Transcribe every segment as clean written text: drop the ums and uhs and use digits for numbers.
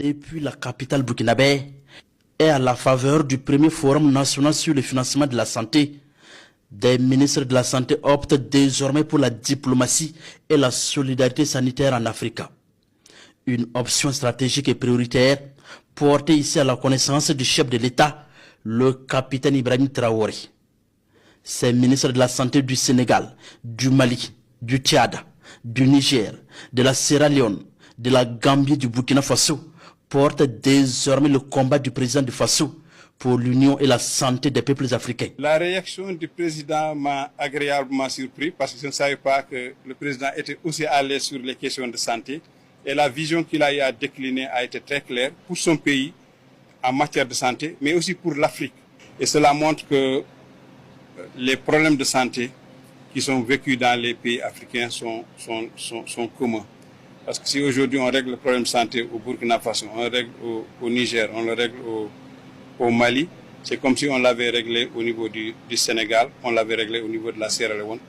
Depuis la capitale burkinabé et à la faveur du premier forum national sur le financement de la santé, des ministres de la Santé optent désormais pour la diplomatie et la solidarité sanitaire en Afrique. Une option stratégique et prioritaire portée ici à la connaissance du chef de l'État, le capitaine Ibrahim Traoré. Ces ministres de la Santé du Sénégal, du Mali, du Tchad, du Niger, de la Sierra Leone, de la Gambie, du Burkina Faso portent désormais le combat du président du Faso pour l'union et la santé des peuples africains. La réaction du président m'a agréablement surpris parce que je ne savais pas que le président était aussi à l'aise sur les questions de santé. Et la vision qu'il a eu à décliner a été très claire pour son pays en matière de santé, mais aussi pour l'Afrique. Et cela montre que les problèmes de santé qui sont vécus dans les pays africains sont communs. Parce que si aujourd'hui on règle le problème de santé au Burkina Faso, on le règle au Niger, on le règle au Mali, c'est comme si on l'avait réglé au niveau du Sénégal, on l'avait réglé au niveau de la Sierra Leone,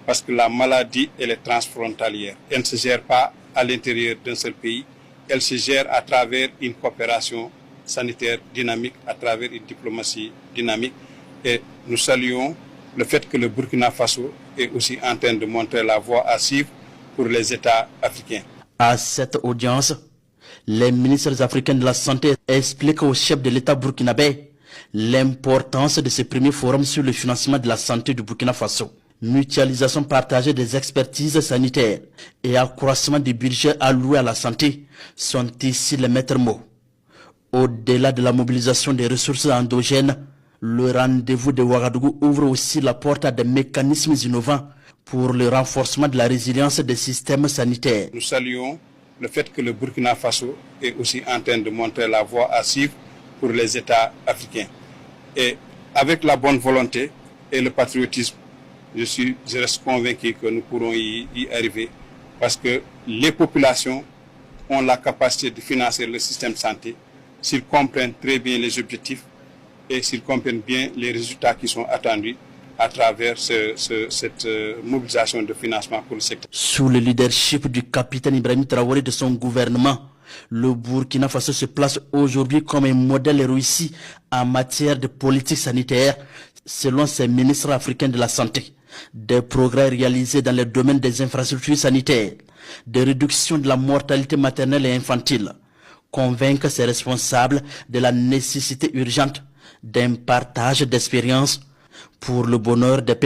parce que la maladie, elle est transfrontalière. Elle ne se gère pas à l'intérieur d'un seul pays, elle se gère à travers une coopération sanitaire dynamique, à travers une diplomatie dynamique. Et nous saluons le fait que le Burkina Faso est aussi en train de montrer la voie à suivre pour les États africains. À cette audience, les ministres africains de la Santé expliquent au chef de l'État burkinabé l'importance de ce premier forum sur le financement de la santé du Burkina Faso. Mutualisation partagée des expertises sanitaires et accroissement du budget alloué à la santé sont ici les maîtres mots. Au-delà de la mobilisation des ressources endogènes, le rendez-vous de Ouagadougou ouvre aussi la porte à des mécanismes innovants pour le renforcement de la résilience des systèmes sanitaires. Nous saluons le fait que le Burkina Faso est aussi en train de montrer la voie à suivre pour les États africains. Et avec la bonne volonté et le patriotisme, je reste convaincu que nous pourrons y arriver parce que les populations ont la capacité de financer le système de santé s'ils comprennent très bien les objectifs et s'ils comprennent bien les résultats qui sont attendus à travers cette mobilisation de financement pour le secteur. Sous le leadership du capitaine Ibrahim Traoré et de son gouvernement, le Burkina Faso se place aujourd'hui comme un modèle réussi en matière de politique sanitaire, selon ses ministres africains de la santé. Des progrès réalisés dans le domaine des infrastructures sanitaires, de réduction de la mortalité maternelle et infantile, convaincre ses responsables de la nécessité urgente d'un partage d'expériences pour le bonheur des peuples.